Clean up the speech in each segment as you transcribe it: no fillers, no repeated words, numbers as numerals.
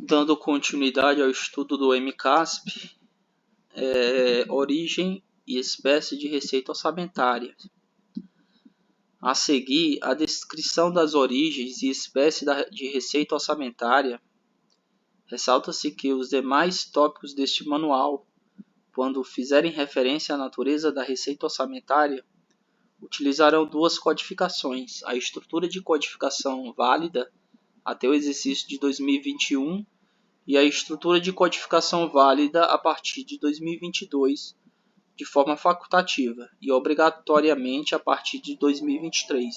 Dando continuidade ao estudo do MCASP, origem e espécie de receita orçamentária. A seguir, a descrição das origens e espécie de receita orçamentária. Ressalta-se que os demais tópicos deste manual, quando fizerem referência à natureza da receita orçamentária, utilizarão duas codificações: a estrutura de codificação válida até o exercício de 2021 e a estrutura de codificação válida a partir de 2022, de forma facultativa, e obrigatoriamente a partir de 2023.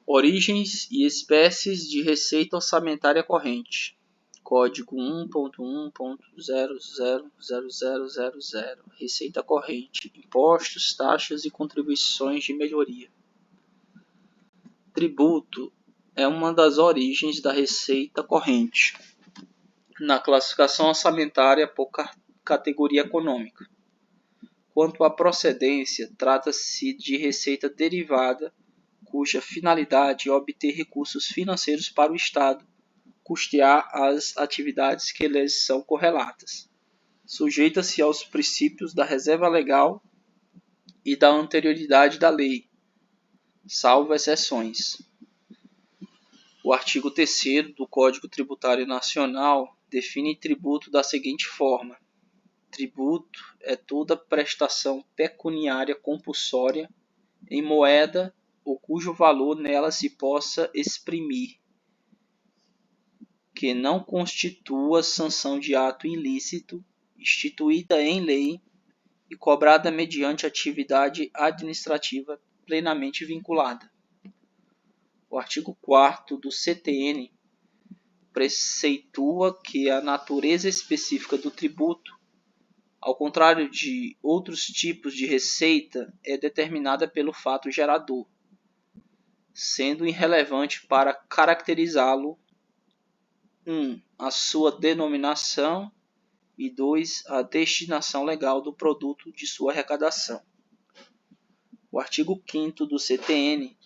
Origens e espécies de receita orçamentária corrente. Código 1.1.000000. Receita corrente. Impostos, taxas e contribuições de melhoria. Tributo é uma das origens da receita corrente na classificação orçamentária por categoria econômica. Quanto à procedência, trata-se de receita derivada, cuja finalidade é obter recursos financeiros para o Estado custear as atividades que lhes são correlatas. Sujeita-se aos princípios da reserva legal e da anterioridade da lei, salvo exceções. O artigo 3º do Código Tributário Nacional define tributo da seguinte forma: tributo é toda prestação pecuniária compulsória em moeda ou cujo valor nela se possa exprimir, que não constitua sanção de ato ilícito, instituída em lei e cobrada mediante atividade administrativa plenamente vinculada. O artigo 4º do CTN preceitua que a natureza específica do tributo, ao contrário de outros tipos de receita, é determinada pelo fato gerador, sendo irrelevante para caracterizá-lo 1. A sua denominação e 2. A destinação legal do produto de sua arrecadação. O artigo 5º do CTN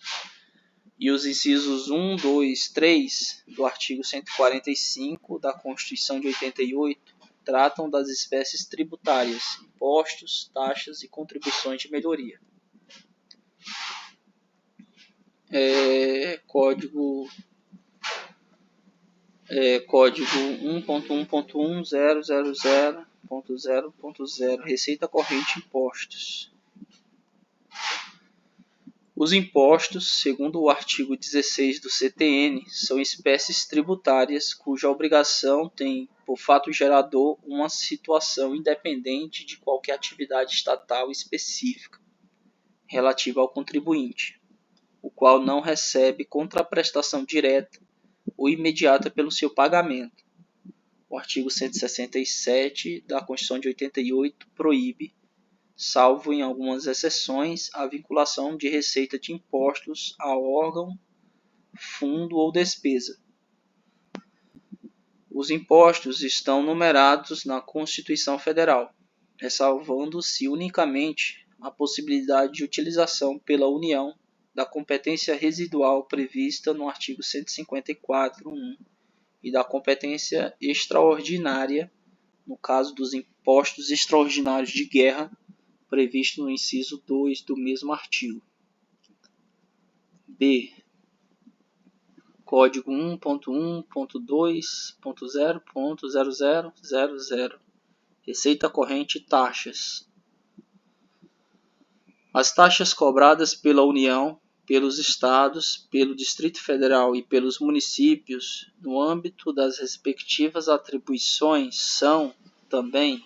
e os incisos 1, 2, 3 do artigo 145 da Constituição de 88 tratam das espécies tributárias, impostos, taxas e contribuições de melhoria. Código 1.1.1.000.0.0.0 Receita corrente impostos. Os impostos, segundo o artigo 16 do CTN, são espécies tributárias cuja obrigação tem por fato gerador uma situação independente de qualquer atividade estatal específica relativa ao contribuinte, o qual não recebe contraprestação direta ou imediata pelo seu pagamento. O artigo 167 da Constituição de 88 proíbe, salvo em algumas exceções, a vinculação de receita de impostos a órgão, fundo ou despesa. Os impostos estão numerados na Constituição Federal, ressalvando-se unicamente a possibilidade de utilização pela União da competência residual prevista no artigo 154.1 e da competência extraordinária, no caso dos impostos extraordinários de guerra, previsto no inciso 2 do mesmo artigo. B. Código 1.1.2.0.0000 Receita corrente e taxas. As taxas cobradas pela União, pelos Estados, pelo Distrito Federal e pelos municípios, no âmbito das respectivas atribuições, são, também,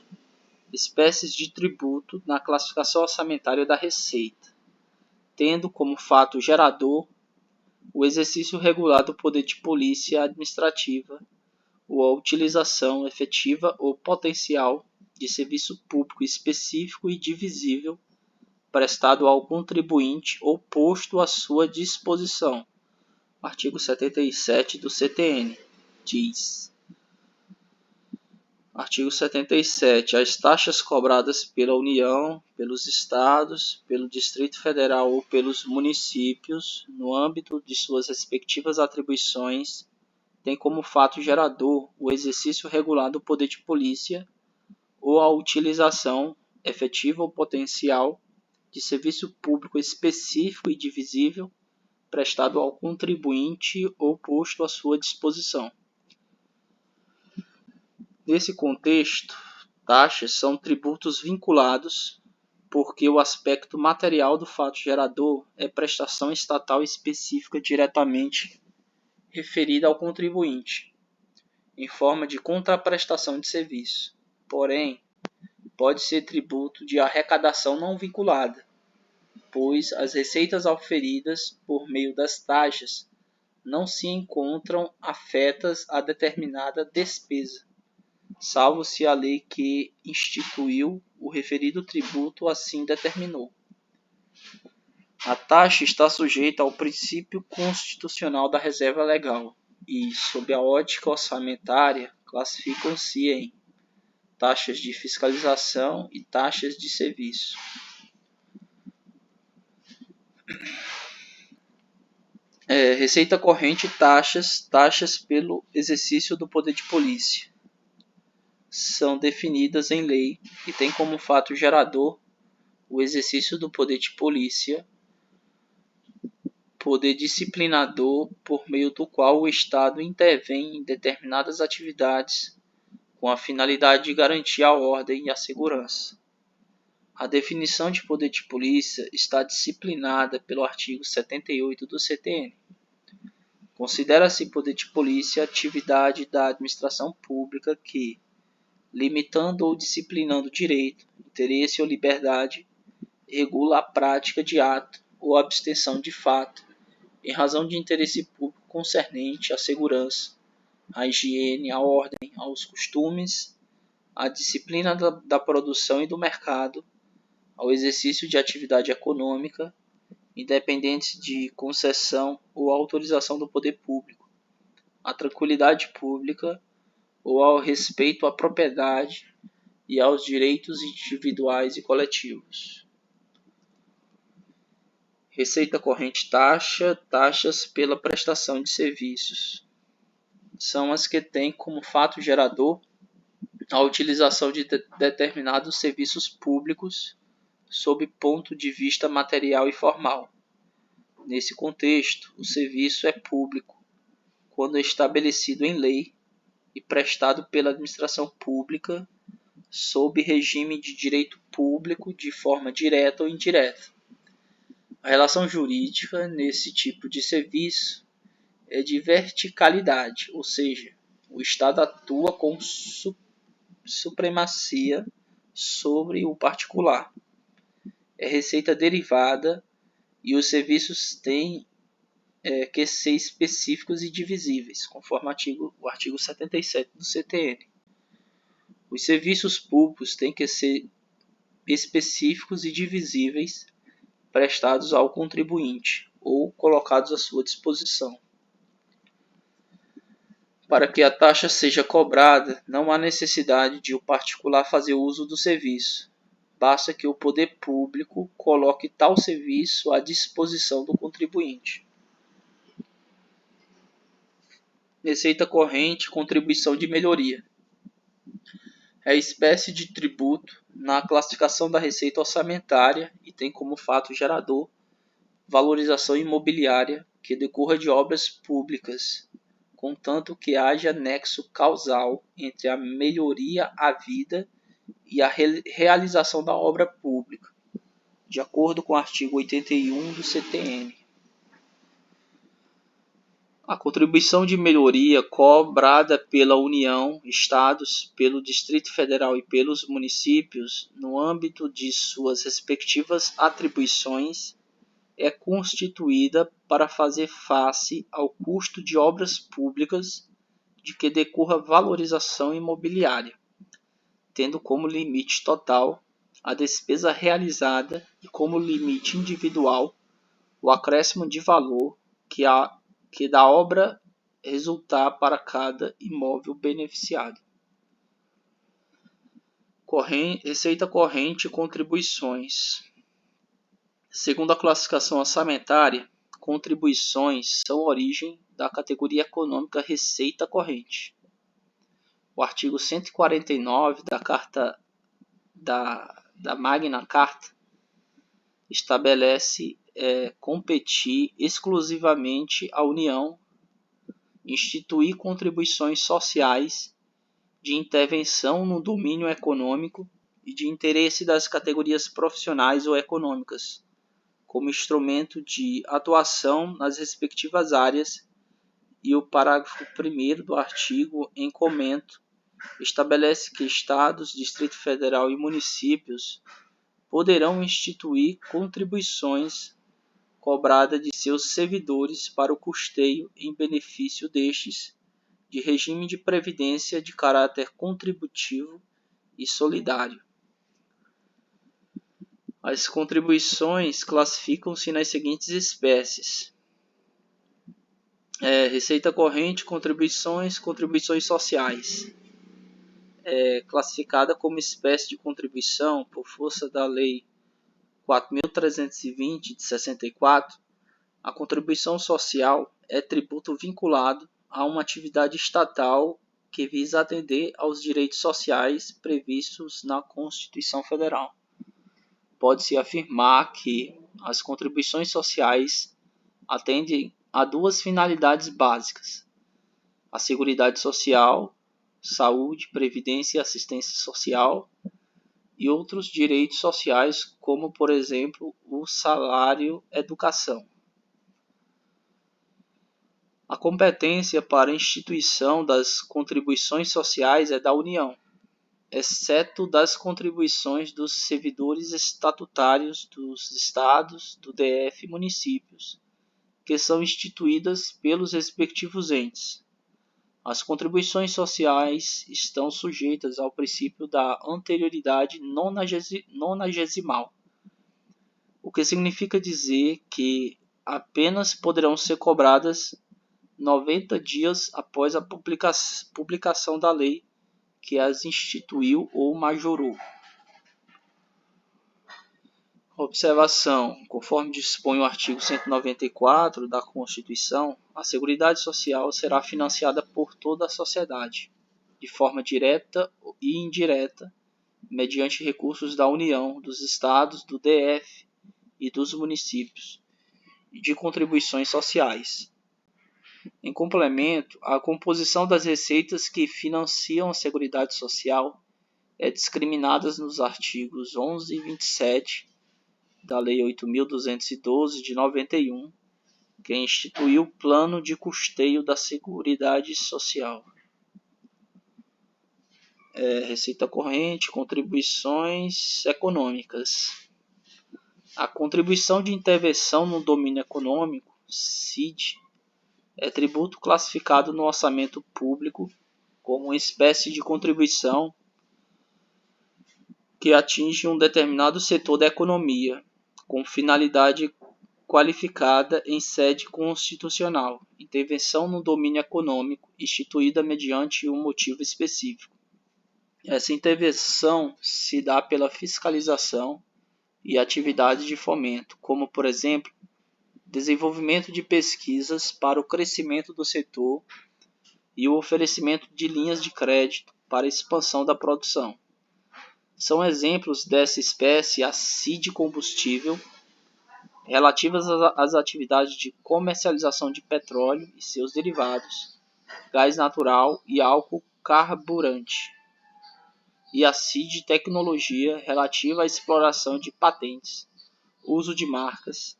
espécies de tributo na classificação orçamentária da Receita, tendo como fato gerador o exercício regular do poder de polícia administrativa ou a utilização efetiva ou potencial de serviço público específico e divisível prestado ao contribuinte ou posto à sua disposição. Artigo 77 do CTN diz: Artigo 77. As taxas cobradas pela União, pelos Estados, pelo Distrito Federal ou pelos municípios, no âmbito de suas respectivas atribuições, tem como fato gerador o exercício regular do poder de polícia ou a utilização efetiva ou potencial de serviço público específico e divisível prestado ao contribuinte ou posto à sua disposição. Nesse contexto, taxas são tributos vinculados porque o aspecto material do fato gerador é prestação estatal específica diretamente referida ao contribuinte, em forma de contraprestação de serviço. Porém, pode ser tributo de arrecadação não vinculada, pois as receitas auferidas por meio das taxas não se encontram afetas a determinada despesa, salvo se a lei que instituiu o referido tributo assim determinou. A taxa está sujeita ao princípio constitucional da reserva legal e, sob a ótica orçamentária, classificam-se em taxas de fiscalização e taxas de serviço. Receita corrente taxas pelo exercício do poder de polícia. São definidas em lei e têm como fato gerador o exercício do poder de polícia, poder disciplinador por meio do qual o Estado intervém em determinadas atividades com a finalidade de garantir a ordem e a segurança. A definição de poder de polícia está disciplinada pelo artigo 78 do CTN. Considera-se poder de polícia a atividade da administração pública que, limitando ou disciplinando direito, interesse ou liberdade, regula a prática de ato ou abstenção de fato, em razão de interesse público concernente à segurança, à higiene, à ordem, aos costumes, à disciplina da produção e do mercado, ao exercício de atividade econômica, independentes de concessão ou autorização do poder público, à tranquilidade pública ou ao respeito à propriedade e aos direitos individuais e coletivos. Receita corrente taxas pela prestação de serviços. São as que têm como fato gerador a utilização de determinados serviços públicos sob ponto de vista material e formal. Nesse contexto, o serviço é público quando é estabelecido em lei e prestado pela administração pública sob regime de direito público de forma direta ou indireta. A relação jurídica nesse tipo de serviço é de verticalidade, ou seja, o Estado atua com supremacia sobre o particular. É receita derivada e os serviços têm que ser específicos e divisíveis, conforme o artigo 77 do CTN. Os serviços públicos têm que ser específicos e divisíveis, prestados ao contribuinte ou colocados à sua disposição. Para que a taxa seja cobrada, não há necessidade de o particular fazer uso do serviço. Basta que o poder público coloque tal serviço à disposição do contribuinte. Receita corrente, contribuição de melhoria. É espécie de tributo na classificação da receita orçamentária e tem como fato gerador valorização imobiliária que decorra de obras públicas, contanto que haja nexo causal entre a melhoria havida e a realização da obra pública, de acordo com o artigo 81 do CTN. A contribuição de melhoria cobrada pela União, Estados, pelo Distrito Federal e pelos municípios, no âmbito de suas respectivas atribuições, é constituída para fazer face ao custo de obras públicas de que decorra valorização imobiliária, tendo como limite total a despesa realizada e como limite individual o acréscimo de valor que da obra resultar para cada imóvel beneficiado. Receita corrente e contribuições. Segundo a classificação orçamentária, contribuições são origem da categoria econômica receita corrente. O artigo 149 da Carta da Magna Carta estabelece competir exclusivamente à União instituir contribuições sociais de intervenção no domínio econômico e de interesse das categorias profissionais ou econômicas, como instrumento de atuação nas respectivas áreas, e o parágrafo 1º do artigo em comento estabelece que Estados, Distrito Federal e municípios poderão instituir contribuições cobradas de seus servidores para o custeio em benefício destes de regime de previdência de caráter contributivo e solidário. As contribuições classificam-se nas seguintes espécies: receita corrente, contribuições sociais. Classificada como espécie de contribuição por força da Lei 4.320 de 64, a contribuição social é tributo vinculado a uma atividade estatal que visa atender aos direitos sociais previstos na Constituição Federal. Pode-se afirmar que as contribuições sociais atendem a duas finalidades básicas: a Seguridade Social, saúde, previdência e assistência social, e outros direitos sociais, como, por exemplo, o salário e educação. A competência para a instituição das contribuições sociais é da União, exceto das contribuições dos servidores estatutários dos Estados, do DF e municípios, que são instituídas pelos respectivos entes. As contribuições sociais estão sujeitas ao princípio da anterioridade nonagesimal, o que significa dizer que apenas poderão ser cobradas 90 dias após a publicação da lei que as instituiu ou majorou. Observação: conforme dispõe o artigo 194 da Constituição, a Seguridade Social será financiada por toda a sociedade, de forma direta e indireta, mediante recursos da União, dos Estados, do DF e dos municípios, e de contribuições sociais. Em complemento, a composição das receitas que financiam a Seguridade Social é discriminada nos artigos 11 e 27 da Lei 8.212 de 91, que instituiu o Plano de Custeio da Seguridade Social. Receita corrente, contribuições econômicas. A contribuição de intervenção no domínio econômico, CID, é tributo classificado no orçamento público como uma espécie de contribuição que atinge um determinado setor da economia, com finalidade qualificada em sede constitucional, intervenção no domínio econômico instituída mediante um motivo específico. Essa intervenção se dá pela fiscalização e atividades de fomento, como, por exemplo, desenvolvimento de pesquisas para o crescimento do setor e o oferecimento de linhas de crédito para a expansão da produção. São exemplos dessa espécie a CID combustível, relativas às atividades de comercialização de petróleo e seus derivados, gás natural e álcool carburante, e a CID tecnologia, relativa à exploração de patentes, uso de marcas,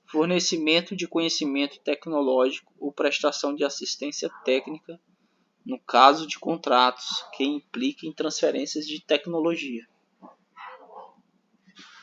fornecimento de conhecimento tecnológico ou prestação de assistência técnica no caso de contratos que impliquem transferências de tecnologia.